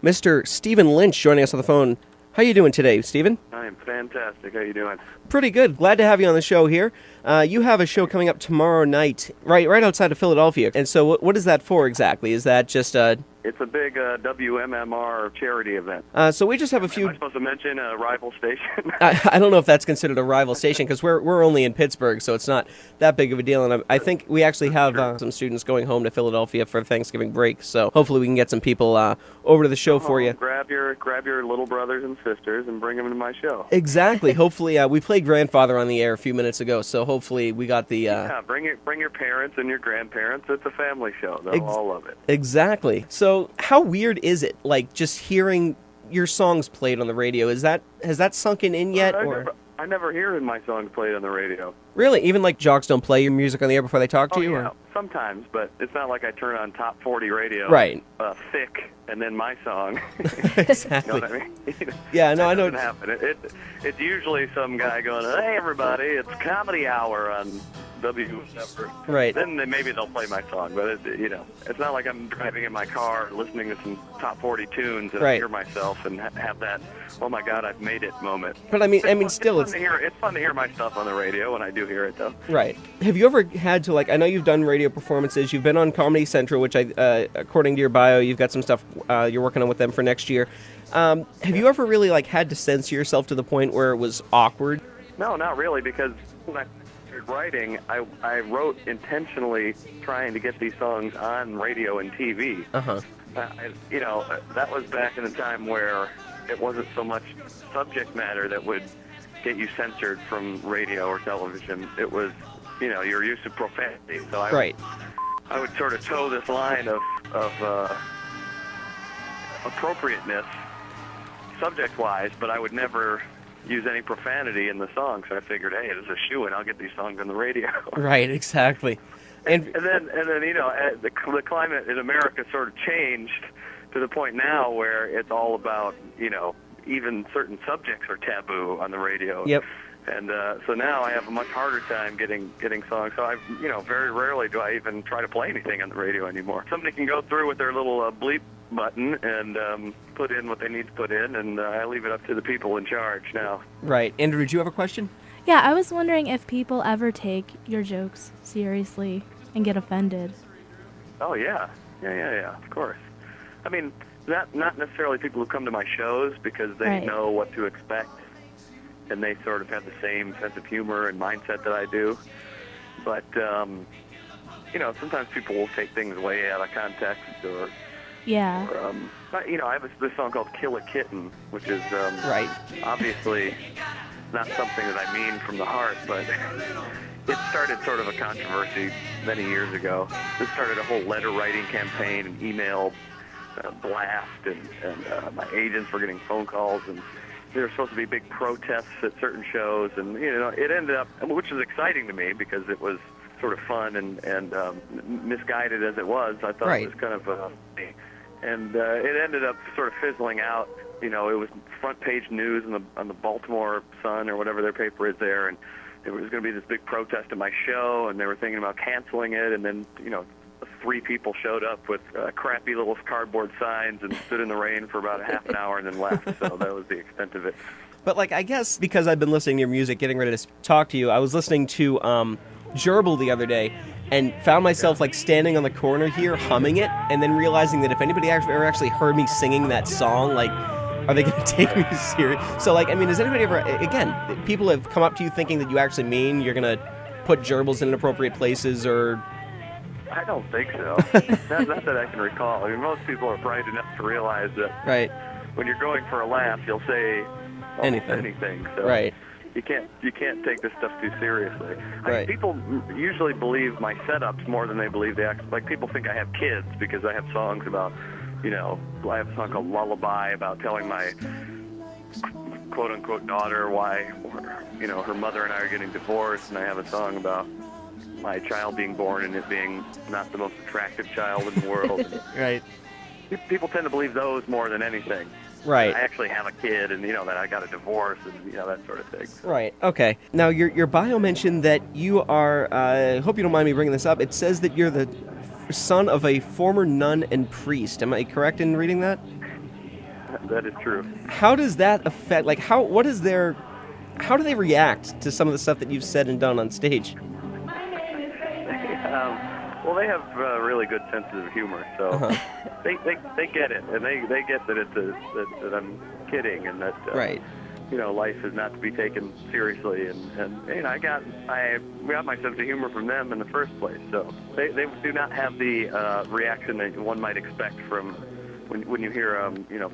Mr. Stephen Lynch joining us on the phone. How you doing today, Stephen? I am fantastic. How you doing? Pretty good. Glad to have you on the show here. You have a show coming up tomorrow night, right outside of Philadelphia. And so what is that for exactly? Is that just It's a big WMMR charity event. So we just have a few... Am I supposed to mention a rival station? I don't know if that's considered a rival station because we're only in Pittsburgh, so it's not that big of a deal. And I think we actually have some students going home to Philadelphia for Thanksgiving break, so hopefully we can get some people over to the show for you. Grab your little brothers and sisters and bring them to my show. Exactly. Hopefully, we played Grandfather on the air a few minutes ago, so hopefully we got the... Yeah, bring your parents and your grandparents. It's a family show. They'll all love it. Exactly. So how weird is it, like, just hearing your songs played on the radio? Has that sunken in yet? I never hear my songs played on the radio. Really? Even like jocks don't play your music on the air before they talk to you? Yeah, or? Sometimes, but it's not like I turn on Top 40 radio. Right. Thick, and then my song. Exactly. You know what I mean? Yeah, no, I know. It doesn't happen. It's usually some guy going, "Hey, everybody, it's Comedy Hour on whatever." Right. Then maybe they'll play my song, but it's not like I'm driving in my car listening to some Top 40 tunes and I hear myself and have that, "Oh my God, I've made it" moment. But I mean, still, it's fun to hear my stuff on the radio when I do hear it, though. Right. Have you ever had to, like, I know you've done radio performances, you've been on Comedy Central, which according to your bio, you've got some stuff you're working on with them for next year. Have you ever really, like, had to censor yourself to the point where it was awkward? No, not really, because when I started writing, I wrote intentionally trying to get these songs on radio and TV. Uh-huh. That was back in the time where it wasn't so much subject matter that would get you censored from radio or television. It was, your use of profanity. So I would sort of toe this line of appropriateness subject-wise, but I would never use any profanity in the song. So I figured, hey, this is a shoo-in. I'll get these songs on the radio. Right, exactly. And then the climate in America sort of changed to the point now where it's all about, even certain subjects are taboo on the radio. Yep. And so now I have a much harder time getting songs. So very rarely do I even try to play anything on the radio anymore. Somebody can go through with their little bleep button and put in what they need to put in, and I leave it up to the people in charge now. Right. Andrew, did you have a question? Yeah, I was wondering if people ever take your jokes seriously and get offended. Oh, yeah. Yeah, of course. I mean, not necessarily people who come to my shows because they know what to expect, and they sort of have the same sense of humor and mindset that I do. But, sometimes people will take things way out of context or... Yeah. I have this song called Kill a Kitten, which is obviously not something that I mean from the heart, but it started sort of a controversy many years ago. This started a whole letter-writing campaign and email blast, and my agents were getting phone calls, and there were supposed to be big protests at certain shows, and it ended up, which was exciting to me because it was sort of fun and misguided as it was. I thought it was kind of and it ended up sort of fizzling out. It was front page news on the Baltimore Sun or whatever their paper is there, and there was going to be this big protest at my show, and they were thinking about canceling it, and then 3 people showed up with crappy little cardboard signs and stood in the rain for about a half an hour and then left. So that was the extent of it. But, I guess because I've been listening to your music, getting ready to talk to you, I was listening to Gerbil the other day and found myself, standing on the corner here humming it and then realizing that if anybody ever actually heard me singing that song, are they going to take me serious? So, has anybody ever... Again, people have come up to you thinking that you actually mean you're going to put gerbils in inappropriate places or... I don't think so. Not that I can recall. I mean, most people are bright enough to realize that when you're going for a laugh, you'll say anything. So you can't take this stuff too seriously. I mean, people usually believe my setups more than they believe the act. People think I have kids because I have songs about, I have a song called Lullaby about telling my quote-unquote daughter why, her mother and I are getting divorced, and I have a song about my child being born and it being not the most attractive child in the world. Right. People tend to believe those more than anything. Right. I actually have a kid, and that I got a divorce, and that sort of thing. Right. Okay. Now, your bio mentioned that you are. I hope you don't mind me bringing this up. It says that you're the son of a former nun and priest. Am I correct in reading that? That is true. How does that affect, like, how do they react to some of the stuff that you've said and done on stage? Well, they have really good senses of humor, so they get it, and they get that that I'm kidding, and that right. Life is not to be taken seriously, and I got my sense of humor from them in the first place. So they do not have the reaction that one might expect from when you hear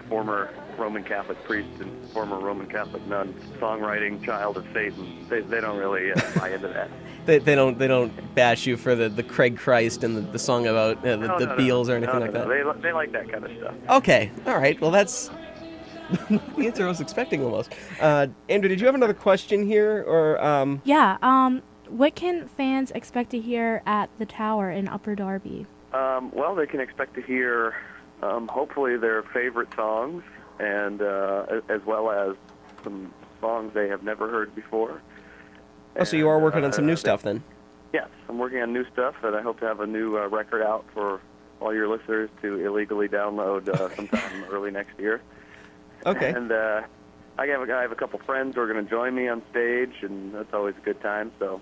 former Roman Catholic priest and former Roman Catholic nun songwriting "Child of Satan." They don't really buy into that. They don't bash you for the Craig Christ and the song about the Beatles or anything like that. They like that kind of stuff. Okay, all right. Well, that's the answer I was expecting almost. Andrew, did you have another question here, or? Yeah. What can fans expect to hear at the Tower in Upper Darby? Well, they can expect to hear hopefully their favorite songs, and as well as some songs they have never heard before. Oh, so you are working on some new stuff then? Yes, I'm working on new stuff, and I hope to have a new record out for all your listeners to illegally download sometime early next year. Okay. And I have a couple friends who are going to join me on stage, and that's always a good time. So.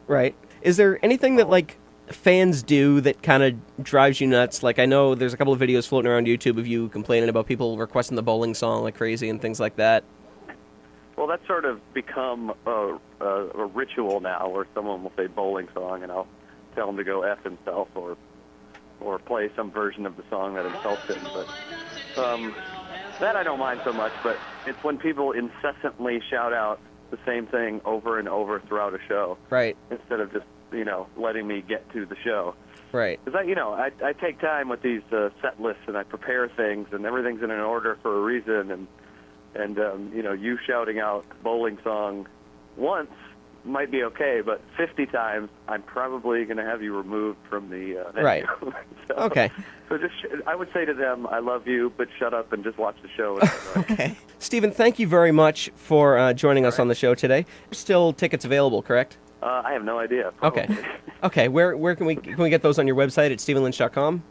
Right. Is there anything that fans do that kind of drives you nuts? Like, I know there's a couple of videos floating around YouTube of you complaining about people requesting the bowling song like crazy and things like that. Well, that's sort of become a ritual now, where someone will say bowling song, and I'll tell him to go F himself or play some version of the song that insults him. But that I don't mind so much, but it's when people incessantly shout out the same thing over and over throughout a show. Right. Instead of just, letting me get to the show. Right. Because I take time with these set lists, and I prepare things, and everything's in an order for a reason, and you shouting out bowling song once might be okay, but 50 times I'm probably going to have you removed from the venue. Right. So, okay. So I would say to them, I love you, but shut up and just watch the show. Okay. Stephen, thank you very much for joining us on the show today. Still tickets available, correct? I have no idea. Probably. Okay. Okay. Where can we get those on your website at StephenLynch.com?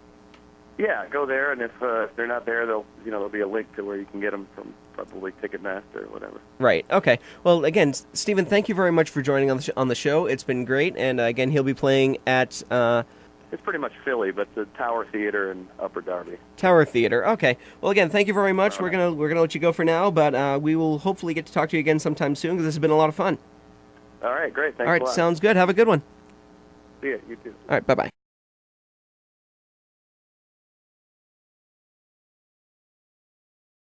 Yeah, go there, and if they're not there, there'll be a link to where you can get them from, probably Ticketmaster or whatever. Right. Okay. Well, again, Stephen, thank you very much for joining on the show. It's been great, and again, he'll be playing at. It's pretty much Philly, but the Tower Theater in Upper Darby. Tower Theater. Okay. Well, again, thank you very much. We're gonna let you go for now, but we will hopefully get to talk to you again sometime soon, because this has been a lot of fun. All right. Great. Thanks. All right. A lot. Sounds good. Have a good one. See ya. You too. All right. Bye-bye.